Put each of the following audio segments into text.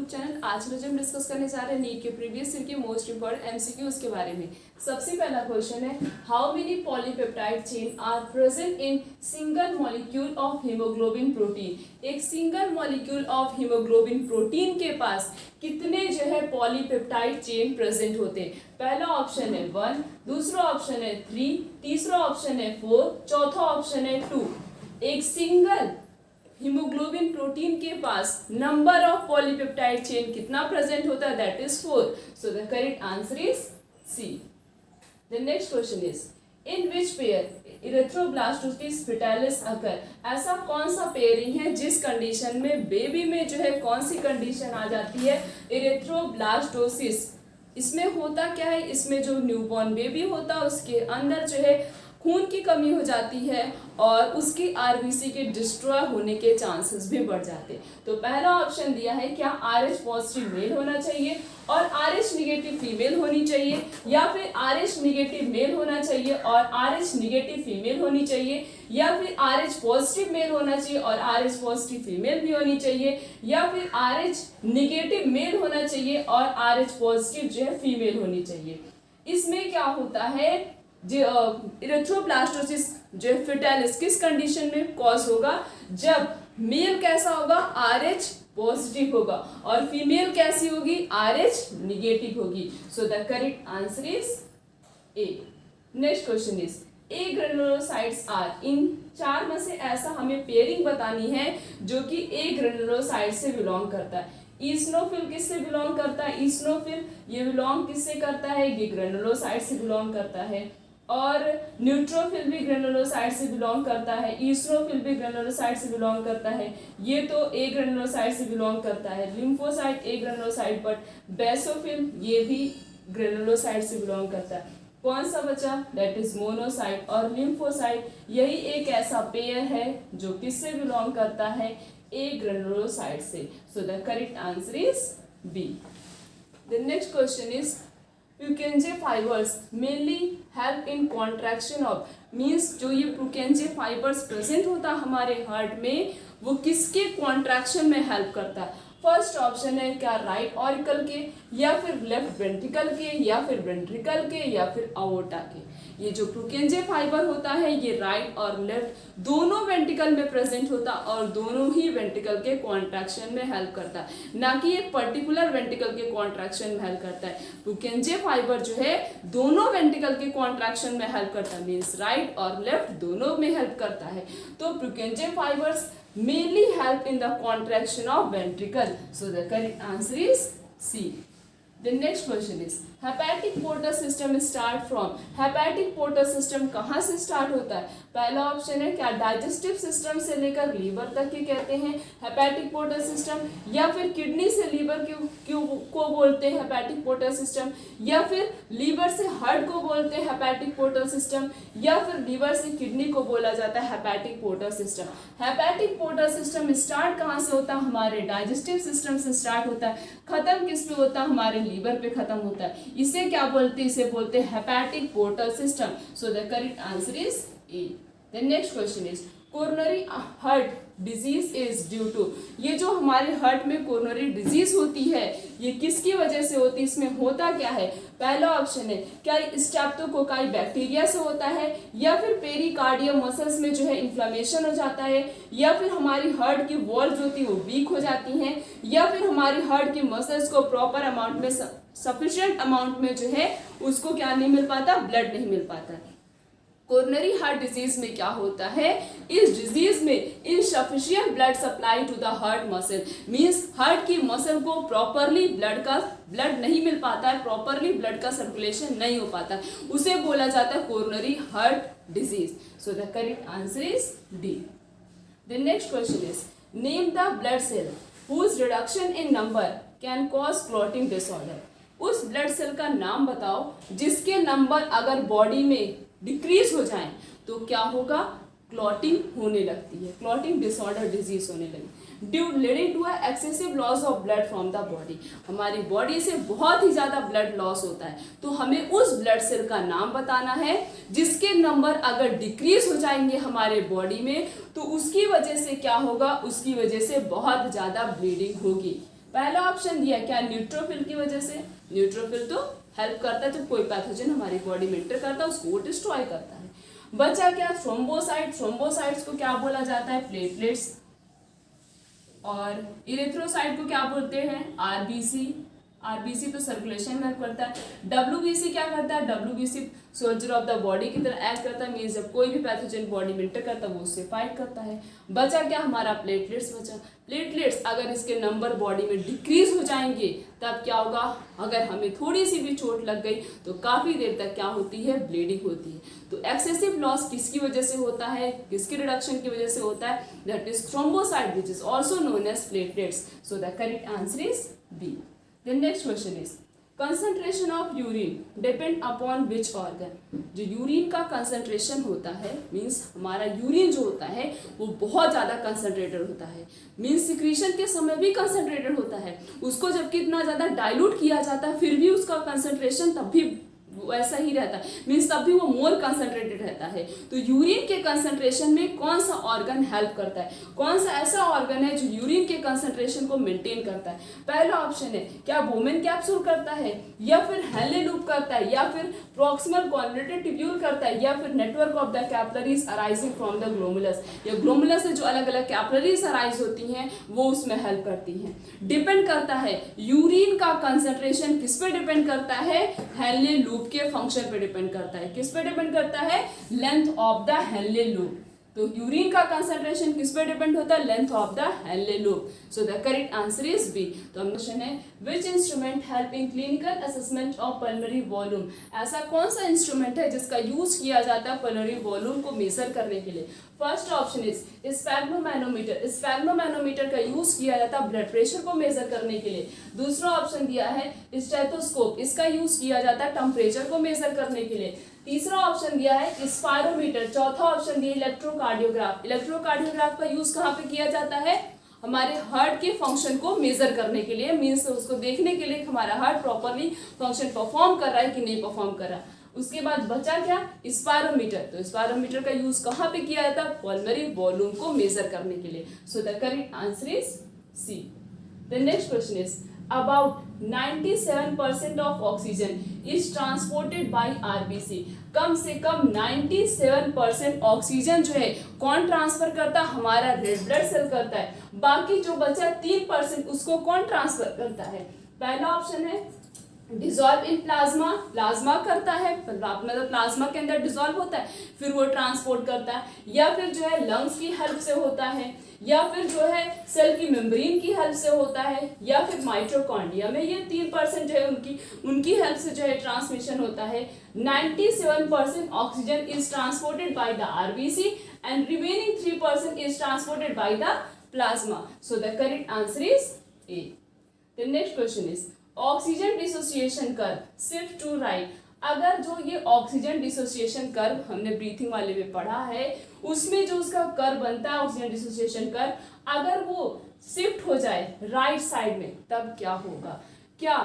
Channel. आज हम discuss करने जा रहे हैं नीट के प्रीवियस ईयर के मोस्ट इंपोर्टेंट एमसीक्यूज के बारे में। सबसे पहला क्वेश्चन है, how many polypeptide chain are present in single molecule of haemoglobin protein. एक single molecule of haemoglobin protein के पास कितने जो है पॉलीपेप्टाइड चेन प्रेजेंट होते हैं। पहला ऑप्शन है 1, दूसरा ऑप्शन है 3, तीसरा ऑप्शन है 4, चौथा ऑप्शन है 2। एक सिंगल हीमोग्लोबिन प्रोटीन के पास नंबर ऑफ पॉलीपेप्टाइड चेन कितना प्रेजेंट होता है, that is 4। So the correct answer is C. The next question is, in which pair erythroblastosis fetalis occur. ऐसा कौन सा पेयरिंग है जिस कंडीशन में बेबी में जो है कौन सी कंडीशन आ जाती है, इरेथ्रोब्लास्टोसिस। इसमें होता क्या है, इसमें जो न्यूबॉर्न बेबी होता है उसके अंदर जो है खून की कमी हो जाती है और उसकी आरबीसी के डिस्ट्रॉय होने के चांसेस भी बढ़ जाते हैं। तो पहला ऑप्शन दिया है, क्या RH पॉजिटिव मेल होना चाहिए और RH निगेटिव फीमेल होनी चाहिए, या फिर RH निगेटिव मेल होना चाहिए और RH निगेटिव फीमेल होनी चाहिए, या फिर RH पॉजिटिव मेल होना चाहिए और RH पॉजिटिव फीमेल भी होनी चाहिए, या फिर RH निगेटिव मेल होना चाहिए और RH पॉजिटिव जो है फीमेल होनी चाहिए। इसमें क्या होता है, जो इरेथ्रोब्लास्टोसिस जो फेटालिस किस कंडीशन में कॉज होगा, जब मेल कैसा होगा, RH पॉजिटिव होगा और फीमेल कैसी होगी, RH निगेटिव होगी। So the correct answer is A. Next question is, A granulocytes are. इन चार में से ऐसा हमें पेयरिंग बतानी है जो कि ए ग्रेनुलोसाइट से बिलोंग करता है। ईसनोफिल किससे बिलोंग करता है, ईसनोफिल ये बिलोंग किससे करता है, ये ग्रेनुलोसाइट से बिलोंग करता है। और न्यूट्रोफिल भी ग्रेनुलोसाइट से बिलोंग करता है, ईसनोफिल भी ग्रेनुलोसाइट से बिलोंग करता है। ये तो ए ग्रेनुलोसाइट से बिलोंग करता है। Lymphocyte A granulocyte, but basophil ये भी ग्रेनुलोसाइट से बिलोंग करता है। कौन सा बचा, दैट इज मोनोसाइट और लिम्फोसाइट। यही एक ऐसा पेयर है जो किससे बिलोंग करता है, ए ग्रेनुलोसाइट से। So the correct answer is B. The next question is, Purkinje fibers mainly help in contraction of, means जो ये Purkinje fibers प्रेजेंट होता है हमारे हार्ट में, वो किसके कॉन्ट्रैक्शन में हेल्प करता है। फर्स्ट ऑप्शन है क्या, राइट ऑरिकल के, या फिर लेफ्ट वेंट्रिकल के, या फिर वेंट्रिकल के, या फिर अओर्टा के। ये जो Purkinje फाइबर होता है ये राइट और लेफ्ट दोनों वेंट्रिकल में प्रेजेंट होता है और दोनों ही वेंट्रिकल के कॉन्ट्रैक्शन में हेल्प करता है, ना कि एक पर्टिकुलर वेंट्रिकल के कॉन्ट्रैक्शन में हेल्प करता है। Purkinje फाइबर जो है दोनों वेंट्रिकल के कॉन्ट्रैक्शन में हेल्प करता है, मीन्स राइट और लेफ्ट दोनों में हेल्प करता है। तो Purkinje fibers mainly help in the contraction of ventricle. So the correct answer is C. The next question is, hepatic portal system start from। hepatic portal system कहाँ से start होता है। पहला ऑप्शन है क्या, डाइजेस्टिव सिस्टम से लेकर liver तक के कहते हैं हेपेटिक पोर्टल सिस्टम, या फिर किडनी से लीवर को बोलते हैं हेपेटिक पोर्टल सिस्टम, या फिर लीवर से हार्ट को बोलते हैं हेपेटिक पोर्टल सिस्टम, या फिर लीवर से किडनी को बोला जाता है hepatic portal system. Hepatic portal system start कहाँ से होता है, हमारे डाइजेस्टिव सिस्टम से स्टार्ट होता है। खत्म किस पे होता है, हमारे लीवर पे खत्म होता है। इसे क्या बोलते हैं, इसे बोलते हैं hepatic portal system. So the correct answer is A. The next question is, coronary heart disease is due to. ये जो हमारे हार्ट में कोरोनरी डिजीज होती है ये किसकी वजह से होती है, इसमें होता क्या है। पहला ऑप्शन है क्या, स्ट्रेप्टोकोकाई बैक्टीरिया से होता है, या फिर पेरिकार्डियम मसल्स में जो है इन्फ्लेमेशन हो जाता है, या फिर हमारी हार्ट की वॉल जो होती है वो वीक हो जाती हैं, या फिर हमारी हार्ट की मसल्स को प्रॉपर अमाउंट में सफिशिएंट अमाउंट में जो है उसको क्या नहीं मिल पाता, ब्लड नहीं मिल पाता। कोरोनरी हार्ट डिजीज में क्या होता है, इस डिजीज में insufficient blood supply to the heart muscle, means heart की मसल को प्रॉपरली ब्लड नहीं मिल पाता है, प्रॉपरली ब्लड का सर्कुलेशन नहीं हो पाता, उसे बोला जाता है coronary heart disease. So the correct answer is D. The next question is, name the blood cell whose reduction in number can cause clotting disorder. उस ब्लड सेल का नाम बताओ जिसके नंबर अगर बॉडी में डिक्रीज हो जाए तो क्या होगा, क्लॉटिंग होने लगती है, क्लॉटिंग डिसऑर्डर डिजीज होने लगी, due leading to excessive loss of blood from the body. हमारी बॉडी से बहुत ही ज्यादा ब्लड लॉस होता है, तो हमें उस ब्लड सेल का नाम बताना है जिसके नंबर अगर डिक्रीज हो जाएंगे हमारे बॉडी में तो उसकी वजह से क्या होगा, उसकी वजह से बहुत ज्यादा ब्लीडिंग होगी। पहला ऑप्शन दिया क्या, न्यूट्रोफिल की वजह से। न्यूट्रोफिल तो हेल्प करता है जब कोई पैथोजन हमारी बॉडी में एंटर करता है उसको वो डिस्ट्रॉय करता है। बचा क्या, थ्रोम्बोसाइट। थ्रोम्बोसाइट्स को क्या बोला जाता है, प्लेटलेट्स। और इरेथ्रोसाइट को क्या बोलते हैं, आरबीसी। आरबीसी तो सर्कुलेशन में करता है। डब्ल्यूबीसी क्या करता है, WBC soldier of the body की तरह एक्ट करता है, मीन्स जब कोई भी पैथोजन बॉडी में एंटर करता है वो उससे फाइट करता है। बचा क्या हमारा, प्लेटलेट्स बचा। प्लेटलेट्स अगर इसके नंबर बॉडी में डिक्रीज हो जाएंगे तब क्या होगा, अगर हमें थोड़ी सी भी चोट लग गई तो काफी देर तक क्या होती है, ब्लीडिंग होती है। तो एक्सेसिव लॉस किसकी वजह से होता है, किसकी रिडक्शन की वजह से होता है, that is thrombocyte which is also known as platelets. So the correct answer is B. The next question is concentration of urine depend upon which organ। जो यूरिन का कंसंट्रेशन होता है मीन्स हमारा यूरिन जो होता है वो बहुत ज़्यादा कंसंट्रेटेड होता है, मीन्स सिक्रीशन के समय भी कंसंट्रेटेड होता है। उसको जब कितना ज़्यादा डाइल्यूट किया जाता है फिर भी उसका कंसंट्रेशन तब भी वैसा ही रहता है, मीन्स तब भी वो मोर कंसंट्रेटेड रहता है। तो यूरिन के कंसंट्रेशन में कौन सा ऑर्गन हेल्प करता है, कौन सा ऐसा ऑर्गन है जो यूरिन के कंसंट्रेशन को मेंटेन करता है। पहला ऑप्शन है क्या बोमेन कैप्सूल करता है, या फिर हेले लूप करता है, या फिर प्रॉक्सिमल कॉन्वलेटेड ट्यूब्यूल करता है, या फिर network of the capillaries arising from the glomerulus, या ग्लोमुलस से जो अलग अलग कैपिलरीज अराइज होती हैं वो उसमें हेल्प करती हैं। डिपेंड करता है यूरिन का कंसंट्रेशन किस पे डिपेंड करता है, हेले लूप के फंक्शन पे डिपेंड करता है। किस पे डिपेंड करता है, length of the Henle loop. तो यूरिन का कंसंट्रेशन किस पे डिपेंड होता है, length of the Henle loop. So the correct answer is B. तो क्वेश्चन है which instrument help in clinical assessment of pulmonary volume. ऐसा कौन सा इंस्ट्रूमेंट है जिसका यूज किया जाता है पल्मोनरी वॉल्यूम को मेजर करने के लिए। First option is sphygmomanometer. Sphygmomanometer का यूज किया जाता है ब्लड प्रेशर को मेजर करने के लिए। दूसरा ऑप्शन दिया है स्टेथोस्कोप, इसका यूज किया जाता है टेम्परेचर को मेजर करने के लिए। तीसरा ऑप्शन दिया है स्पायरोमीटर। चौथा ऑप्शन दिया इलेक्ट्रोकार्डियोग्राफ। इलेक्ट्रोकार्डियोग्राफ का यूज कहाँ पे किया जाता है, हमारे हार्ट के फंक्शन को मेजर करने के लिए, मीन्स उसको देखने के लिए हमारा हार्ट प्रॉपरली फंक्शन परफॉर्म कर रहा है कि नहीं परफॉर्म कर रहा। उसके बाद बचा क्या, स्पायरोमीटर। तो स्पायरोमीटर का यूज कहाँ पे किया जाता है, पल्मोनरी वॉल्यूम को मेजर करने के लिए। So the correct answer is C. The next question is about 97% of oxygen is transported by RBC। कम से कम 97% ऑक्सीजन जो है कौन ट्रांसफर करता है, हमारा रेड ब्लड सेल करता है। बाकी जो बचा 3% उसको कौन ट्रांसफर करता है। पहला ऑप्शन है डिजॉल्व इन प्लाज्मा, प्लाज्मा करता है, मतलब प्लाज्मा के अंदर डिजॉल्व होता है फिर वो ट्रांसपोर्ट करता है, या फिर जो है लंग्स की हेल्प से होता है, या फिर जो है सेल की मेम्ब्रेन की हेल्प से होता है, या फिर माइटोकॉन्ड्रिया में। ये 3% जो है उनकी हेल्प से जो है ट्रांसमिशन होता है। 97% oxygen is transported by the RBC and remaining 3% is transported by the plasma. So the correct answer is A. The next question is oxygen dissociation curve shift to right. अगर जो ये oxygen dissociation curve हमने breathing वाले में पढ़ा है उसमें जो उसका कर्व बनता है ऑक्सीजन डिसोसिएशन कर्व, अगर वो शिफ्ट हो जाए राइट साइड में तब क्या होगा, क्या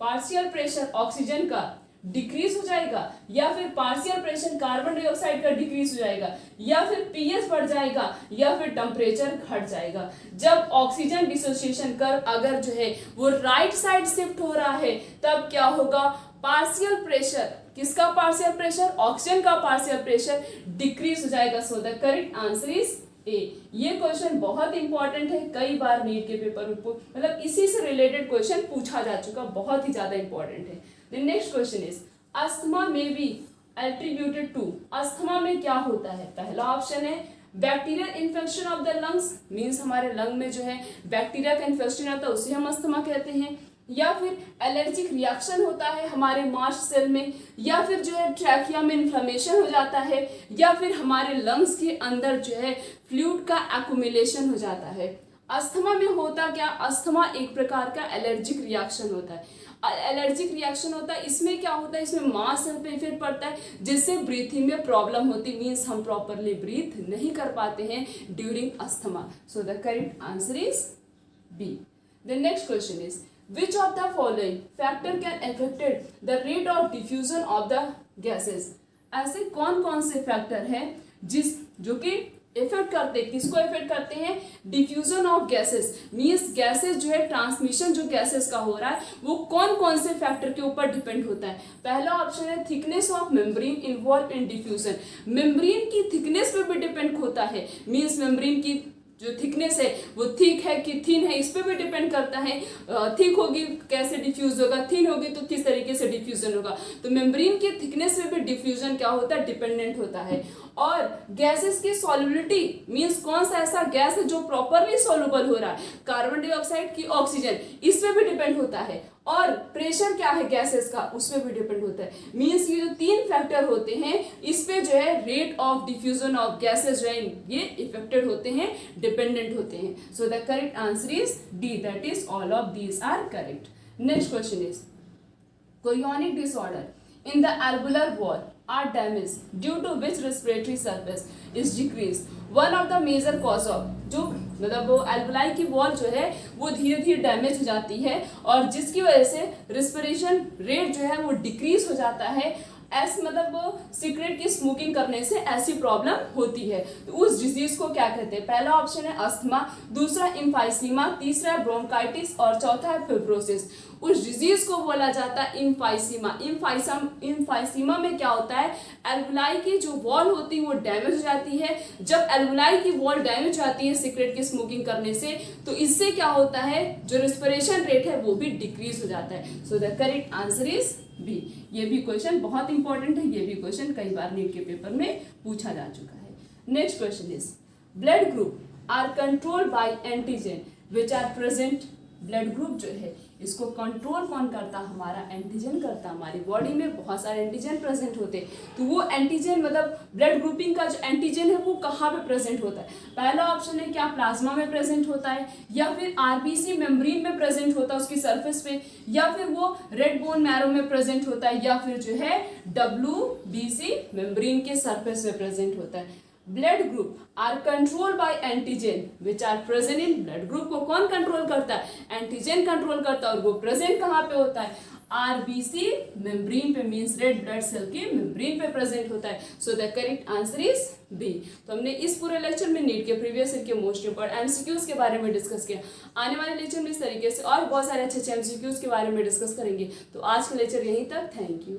पार्शियल प्रेशर ऑक्सीजन का डिक्रीज हो जाएगा, या फिर पार्शियल प्रेशर कार्बन डाइऑक्साइड का डिक्रीज हो जाएगा, या फिर पीएच बढ़ जाएगा, या फिर टेम्परेचर घट जाएगा। जब ऑक्सीजन डिसोसिएशन कर्व अगर जो है वो राइट साइड शिफ्ट हो रहा है तब क्या होगा, पार्शियल प्रेशर, किसका पार्शियल प्रेशर, ऑक्सीजन का पार्शियल प्रेशर डिक्रीज हो जाएगा। सो द करेक्ट आंसर इज ए। ये क्वेश्चन बहुत इंपॉर्टेंट है, कई बार नीट के पेपर में मतलब इसी से रिलेटेड क्वेश्चन पूछा जा चुका, बहुत ही ज्यादा इंपॉर्टेंट है। The next question is asthma में बी एट्रीब्यूटेड टू। अस्थमा में क्या होता है, पहला ऑप्शन है bacterial infection of the lungs, means हमारे लंग में जो है बैक्टीरिया का इन्फेक्शन आता है उसे हम अस्थमा कहते हैं, या फिर एलर्जिक रिएक्शन होता है हमारे मास्ट सेल में, या फिर जो है ट्रैकिया में इन्फ्लेमेशन हो जाता है, या फिर हमारे लंग्स के अंदर जो है फ्लूइड का एक्युमुलेशन हो जाता है। अस्थमा में होता क्या, अस्थमा एक प्रकार का एलर्जिक रिएक्शन होता है। एलर्जिक रिएक्शन होता है, इसमें क्या होता है, इसमें मास सेल पे इफेक्ट पड़ता है जिससे ब्रीथिंग में प्रॉब्लम होती है, मीन्स हम प्रॉपरली ब्रीथ नहीं कर पाते हैं during asthma. So the correct answer is B. The next question is which of the following factor can affected the rate of diffusion of the gases। ऐसे कौन कौन से फैक्टर हैं जो कि इफेक्ट करते हैं, किसको इफेक्ट करते हैं? Diffusion of gases, means gases जो है, ट्रांसमिशन जो गैसेस का हो रहा है वो कौन कौन से फैक्टर के ऊपर डिपेंड होता है? पहला ऑप्शन है thickness of membrane involve in diffusion, membrane की थिकनेस पे भी डिपेंड होता है, मींस मेम्ब्रेन की जो थिकनेस है वो थिक है कि थिन है इस पे भी डिपेंड करता है। थिक होगी कैसे डिफ्यूज होगा, थिन होगी तो किस तरीके से डिफ्यूजन होगा। तो मेम्ब्रेन की थिकनेस पे भी डिफ्यूजन क्या होता है? डिपेंडेंट होता है। और गैसेस की सॉल्युबिलिटी, मींस कौन सा ऐसा गैस है जो प्रॉपरली सॉल्युबल हो रहा है, कार्बन डाइऑक्साइड की ऑक्सीजन, इस पे भी डिपेंड होता है। और प्रेशर क्या है गैसेस का, उस पे भी डिपेंड होता है। मींस ये जो 3 फैक्टर होते हैं इस पे जो है rate of diffusion of gases जो है ये इफेक्टेड होते हैं, डिपेंडेंट होते हैं। So the correct answer is D, that is all of these are correct. Next question is chorionic disorder in the alveolar wall are damaged due to which respiratory surface is decreased. One of the major cause of, जो मतलब वो alveoli की wall जो है वो धीरे धीरे damage हो जाती है और जिसकी वजह से रिस्पिरेशन रेट जो है वो डिक्रीज हो जाता है। ऐसे मतलब वो सिगरेट की स्मोकिंग करने से ऐसी प्रॉब्लम होती है। तो उस डिजीज को क्या कहते हैं? पहला ऑप्शन है अस्थमा, दूसरा इम्फाइसीमा, तीसरा ब्रोंकाइटिस और चौथा है फिब्रोसिस। उस डिजीज को बोला जाता है इम्फाइसीमा। इम्फाइसीमा में क्या होता है? एल्वुलाई की जो वॉल होती है वो डैमेज हो जाती है। जब एल्वुलाई की वॉल डैमेज हो जाती है सिगरेट की स्मोकिंग करने से तो इससे क्या होता है? जो रिस्पिरेशन रेट है वो भी डिक्रीज हो जाता है। So the correct answer is B. ये भी क्वेश्चन बहुत इंपॉर्टेंट है, ये भी क्वेश्चन कई बार नीट के पेपर में पूछा जा चुका है। Next question is blood group are controlled by antigen which are present. Blood group जो है इसको कंट्रोल कौन करता? हमारा एंटीजन करता। हमारी बॉडी में बहुत सारे एंटीजन प्रेजेंट होते हैं, तो वो एंटीजन मतलब ब्लड ग्रुपिंग का जो एंटीजन है वो कहाँ पे प्रेजेंट होता है? पहला ऑप्शन है क्या प्लाज्मा में प्रेजेंट होता है, या फिर आरबीसी मेम्ब्रेन में प्रेजेंट होता है उसकी सरफेस पे, या फिर वो रेड बोन मैरो में प्रेजेंट होता है, या फिर जो है WBC मेम्ब्रेन के सरफेस में प्रेजेंट होता है। Blood group are control by antigen which are present in. Blood group को कौन कंट्रोल करता है? एंटीजन कंट्रोल करता है। और वो प्रेजेंट कहाँ पे होता है? आरबीसी मेम्ब्रेन पे, मींस रेड ब्लड सेल के मेम्ब्रेन पे प्रेजेंट होता है। So the correct answer is B. तो हमने इस पूरे लेक्चर में नीट के प्रीवियस ईयर के मोस्ट इंपोर्टेंट एमसीक्यूज के बारे में डिस्कस किया। आने वाले लेक्चर में इस तरीके से और बहुत सारे अच्छे अच्छे एमसीक्यूज के बारे में डिस्कस करेंगे। तो आज का लेक्चर यहीं तक। Thank you.